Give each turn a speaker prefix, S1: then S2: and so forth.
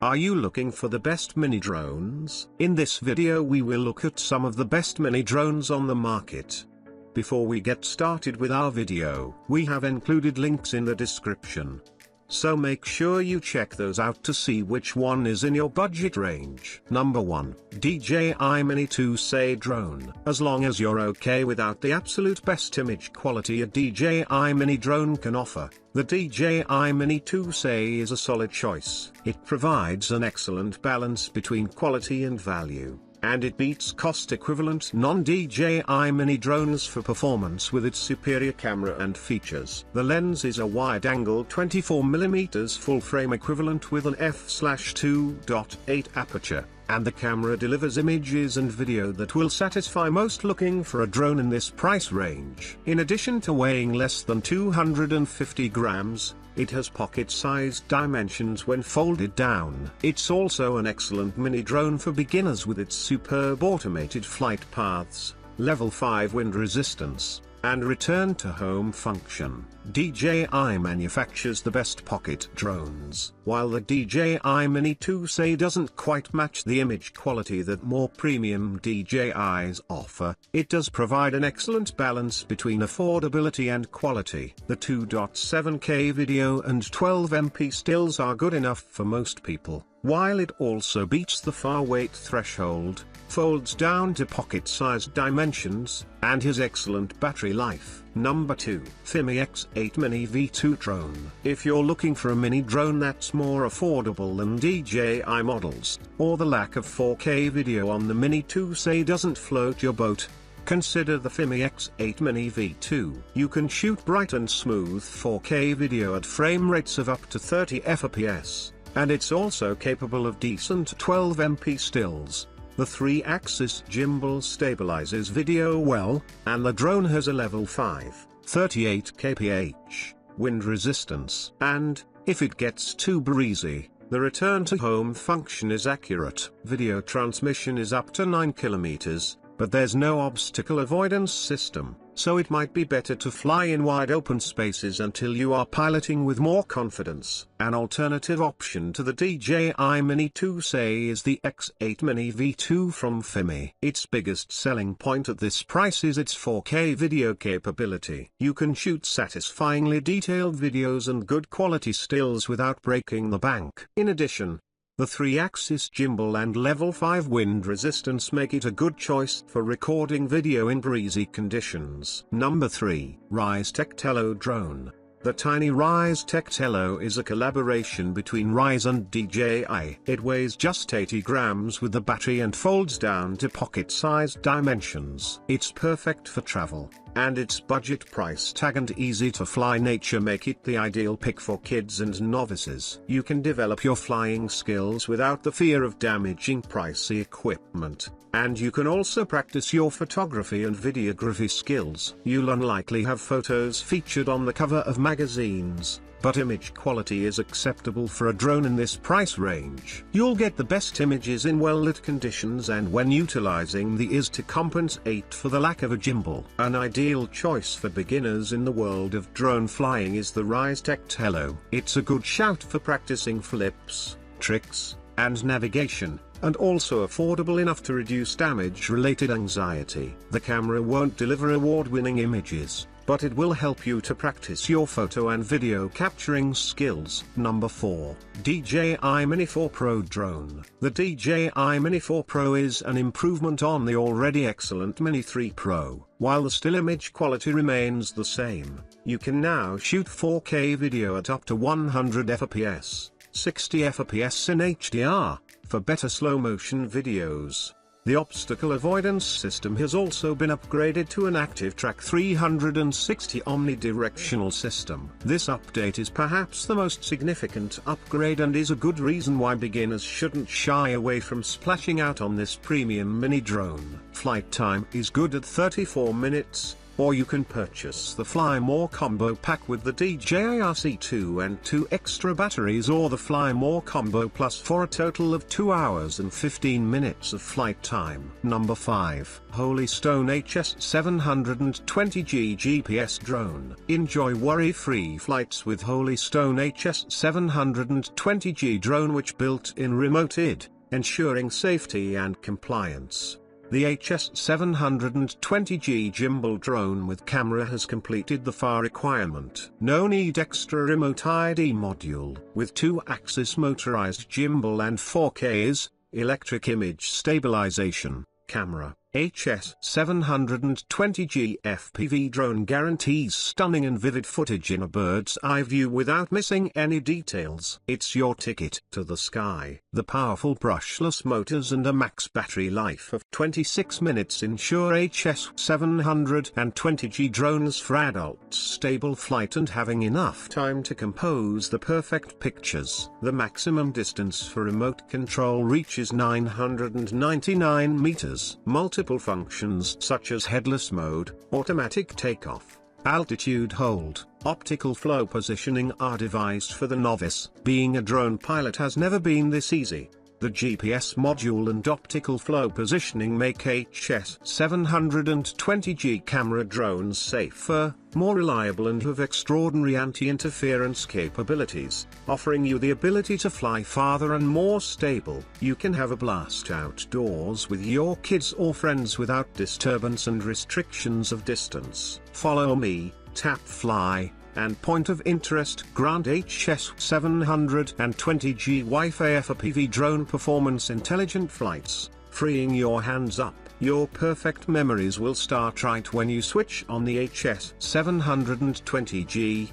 S1: Are you looking for the best mini drones? In this video we will look at some of the best mini drones on the market. Before we get started with our video, we have included links in the description. So make sure you check those out to see which one is in your budget range. Number 1. DJI Mini 2C Drone. As long as you're okay without the absolute best image quality a DJI Mini drone can offer, the DJI Mini 2C is a solid choice. It provides an excellent balance between quality and value, and it beats cost-equivalent non-DJI Mini drones for performance with its superior camera and features. The lens is a wide-angle 24mm full-frame equivalent with an f/2.8 aperture, and the camera delivers images and video that will satisfy most looking for a drone in this price range. In addition to weighing less than 250 grams, it has pocket-sized dimensions when folded down. It's also an excellent mini drone for beginners with its superb automated flight paths, level 5 wind resistance, and return-to-home function. DJI manufactures the best pocket drones. While the DJI Mini 2C doesn't quite match the image quality that more premium DJIs offer, it does provide an excellent balance between affordability and quality. The 2.7K video and 12MP stills are good enough for most people, while it also beats the far weight threshold, folds down to pocket-sized dimensions, and has excellent battery life. Number 2. FIMI X8 Mini V2 Drone. If you're looking for a mini drone that's more affordable than DJI models, or the lack of 4K video on the Mini 2C doesn't float your boat, consider the FIMI X8 Mini V2. You can shoot bright and smooth 4K video at frame rates of up to 30 fps, and it's also capable of decent 12MP stills. The 3-axis gimbal stabilizes video well, and the drone has a level 5, 38 kph, wind resistance. And, if it gets too breezy, the return-to-home function is accurate. Video transmission is up to 9 km, but there's no obstacle avoidance system, so it might be better to fly in wide open spaces until you are piloting with more confidence. An alternative option to the DJI Mini 2C is the X8 Mini V2 from FIMI. Its biggest selling point at this price is its 4K video capability. You can shoot satisfyingly detailed videos and good quality stills without breaking the bank. In addition, the 3-axis gimbal and level 5 wind resistance make it a good choice for recording video in breezy conditions. Number 3. Ryze Tello Drone. The tiny Ryze Tello is a collaboration between Ryze and DJI. It weighs just 80 grams with the battery and folds down to pocket-sized dimensions. It's perfect for travel, and its budget price tag and easy-to-fly nature make it the ideal pick for kids and novices. You can develop your flying skills without the fear of damaging pricey equipment, and you can also practice your photography and videography skills. You'll unlikely have photos featured on the cover of magazines, but image quality is acceptable for a drone in this price range. You'll get the best images in well-lit conditions and when utilizing the IS to compensate for the lack of a gimbal. An ideal choice for beginners in the world of drone flying is the Ryze Tello. It's a good shout for practicing flips, tricks, and navigation, and also affordable enough to reduce damage-related anxiety. The camera won't deliver award-winning images, but it will help you to practice your photo and video capturing skills. Number 4. DJI Mini 4 Pro Drone. The DJI Mini 4 Pro is an improvement on the already excellent Mini 3 Pro. While the still image quality remains the same, you can now shoot 4K video at up to 100 fps, 60 fps in HDR, for better slow-motion videos. The obstacle avoidance system has also been upgraded to an Active Track 360 omnidirectional system. This update is perhaps the most significant upgrade and is a good reason why beginners shouldn't shy away from splashing out on this premium mini drone. Flight time is good at 34 minutes, or you can purchase the Fly More combo pack with the DJI RC2 and 2 extra batteries, or the Fly More combo plus for a total of 2 hours and 15 minutes of flight time. Number 5. Holy Stone HS720G GPS Drone. Enjoy worry-free flights with Holy Stone HS720G drone, which built-in remote ID, ensuring safety and compliance. The HS720G gimbal drone with camera has completed the FAR requirement. No need extra remote ID module. With 2-axis motorized gimbal and 4K electric image stabilization, camera. HS720G FPV drone guarantees stunning and vivid footage in a bird's eye view without missing any details. It's your ticket to the sky. The powerful brushless motors and a max battery life of 26 minutes ensure HS720G drones for adults stable flight and having enough time to compose the perfect pictures. The maximum distance for remote control reaches 999 meters. Multiple functions such as headless mode, automatic takeoff, altitude hold, optical flow positioning are devised for the novice. Being a drone pilot has never been this easy. The GPS module and optical flow positioning make HS720G camera drones safer, more reliable, and have extraordinary anti-interference capabilities, offering you the ability to fly farther and more stable. You can have a blast outdoors with your kids or friends without disturbance and restrictions of distance. Follow me, tap fly, and point of interest. Grant HS720G Wi-Fi FPV drone performance intelligent flights, freeing your hands up. Your perfect memories will start right when you switch on the HS720G.